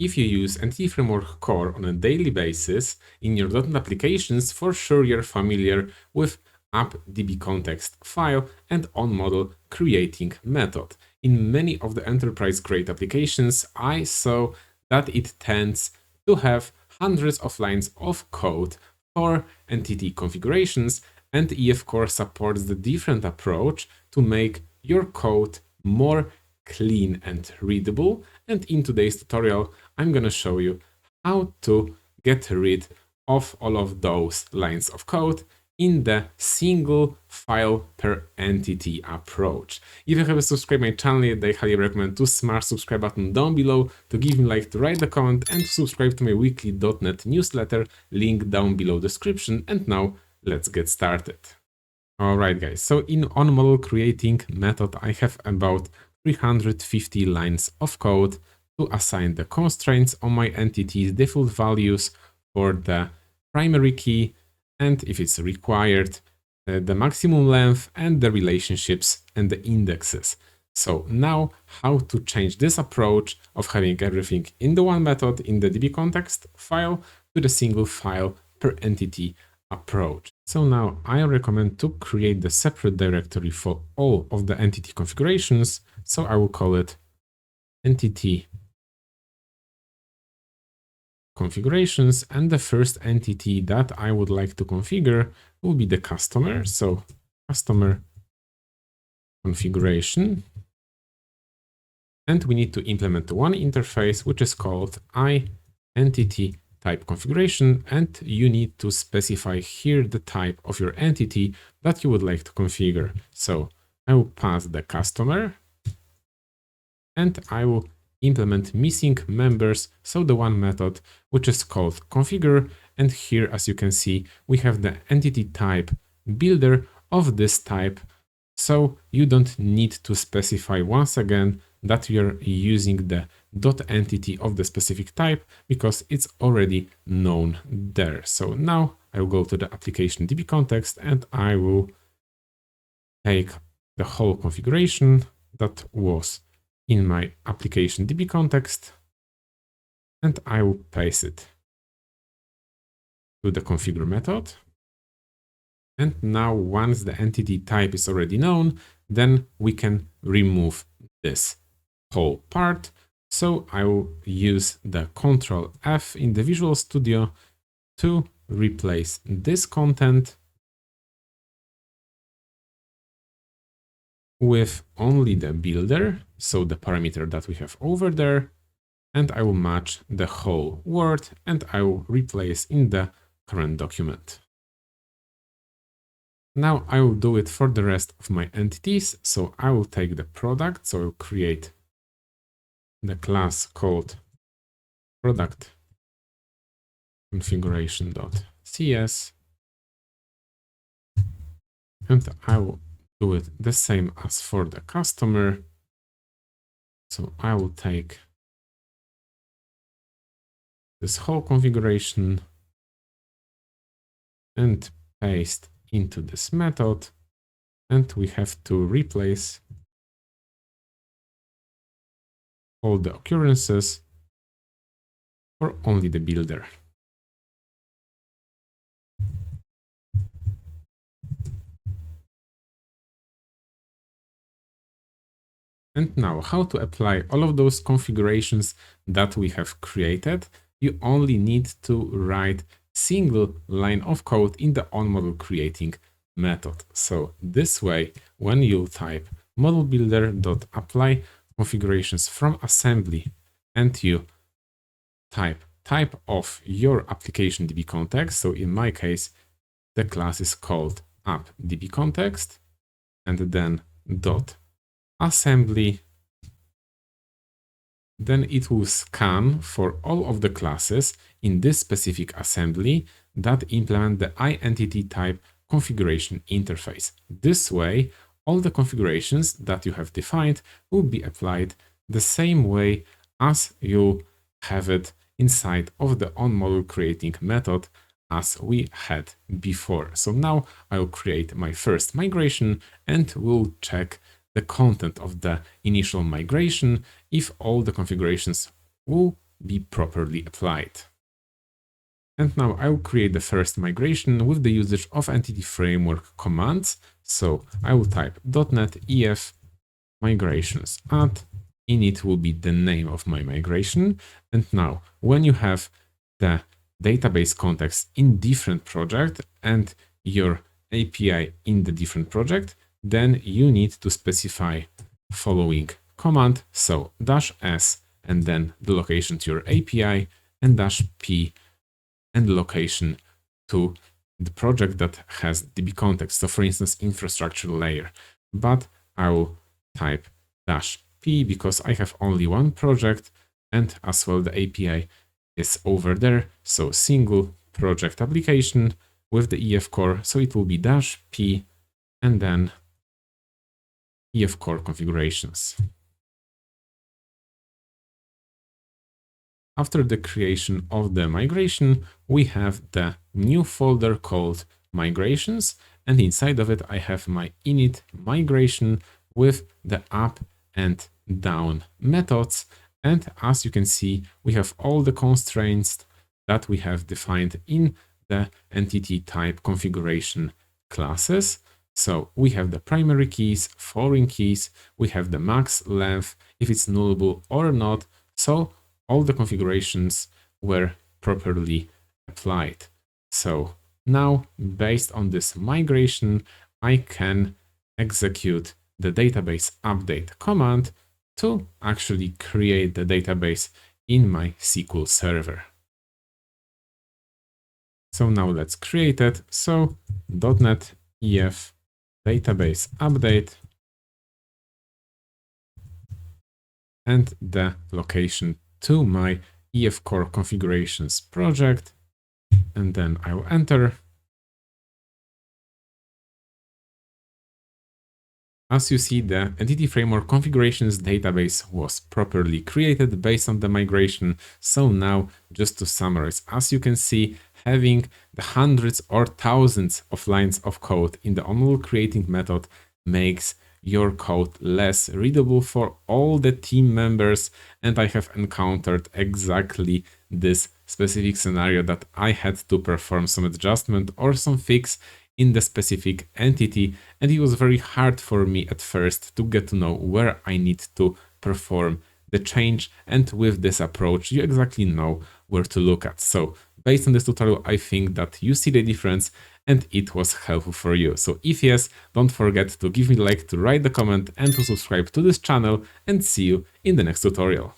If you use Entity Framework Core on a daily basis in your .NET applications, for sure you're familiar with app.dbContext file and OnModelCreating method. In many of the enterprise-grade applications, I saw that it tends to have hundreds of lines of code for entity configurations, and EF Core supports the different approach to make your code more clean and readable. And in today's tutorial, I'm going to show you how to get rid of all of those lines of code in the single file per entity approach. If you haven't subscribed my channel yet, I highly recommend to smash subscribe button down below, to give me a like, to write a comment, and to subscribe to my weekly .NET newsletter, link down below description. And now let's get started. Alright guys, so in OnModelCreating method, I have about 350 lines of code to assign the constraints on my entities, default values for the primary key, and if it's required, the maximum length and the relationships and the indexes. So now how to change this approach of having everything in the one method in the DbContext file to the single file per entity approach. So now I recommend to create the separate directory for all of the entity configurations. So I will call it entity configurations, and the first entity that I would like to configure will be the customer. So customer configuration, and we need to implement one interface which is called IEntityTypeConfiguration, and you need to specify here the type of your entity that you would like to configure. So I will pass the customer, and I will implement missing members, so the one method which is called configure, and here as you can see we have the entity type builder of this type, so you don't need to specify once again that you're using the .entity of the specific type because it's already known there. So now I will go to the application DbContext and I will take the whole configuration that was in my application DbContext, and I will paste it to the configure method. And now once the entity type is already known, then we can remove this whole part. So I will use the Ctrl F in the Visual Studio to replace this content with only the builder, so the parameter that we have over there, and I will match the whole word and I will replace in the current document. Now I will do it for the rest of my entities. So I will take the product, so I'll create the class called product configuration.cs, and I will do it the same as for the customer. So I will take this whole configuration and paste into this method, and we have to replace all the occurrences for only the builder. And now how to apply all of those configurations that we have created. You only need to write single line of code in the OnModelCreating method. So this way, when you type modelbuilder.ApplyConfigurationsFromAssembly and you type of your application DbContext, so in my case, the class is called app.dbContext, and then .assembly, then it will scan for all of the classes in this specific assembly that implement the IEntityType configuration interface. This way, all the configurations that you have defined will be applied the same way as you have it inside of the OnModelCreating method as we had before. So now I will create my first migration and we'll check the content of the initial migration if all the configurations will be properly applied. And now I will create the first migration with the usage of Entity Framework commands. So I will type .NET EF migrations add. Init will be the name of my migration. And now when you have the database context in different project and your API in the different project, then you need to specify following command. So -s and then the location to your API and -p and the location to the project that has DbContext. So for instance, infrastructure layer, but I will type -p because I have only one project and as well the API is over there. So single project application with the EF core. So it will be -p and then EF core configurations. After the creation of the migration, we have the new folder called migrations, and inside of it I have my init migration with the up and down methods. And as you can see, we have all the constraints that we have defined in the entity type configuration classes. So we have the primary keys, foreign keys, we have the max length, if it's nullable or not. So all the configurations were properly applied. So now, based on this migration, I can execute the database update command to actually create the database in my SQL server. So now let's create it. So .NET EF database update and the location to my EF Core configurations project, and then I will enter. As you see, the Entity Framework configurations database was properly created based on the migration. So now, just to summarize, as you can see, having the hundreds or thousands of lines of code in the OnModelCreating method makes your code less readable for all the team members. And I have encountered exactly this specific scenario that I had to perform some adjustment or some fix in the specific entity. And it was very hard for me at first to get to know where I need to perform the change. And with this approach, you exactly know where to look at. So based on this tutorial, I think that you see the difference and it was helpful for you. So if yes, don't forget to give me a like, to write the comment and to subscribe to this channel, and see you in the next tutorial.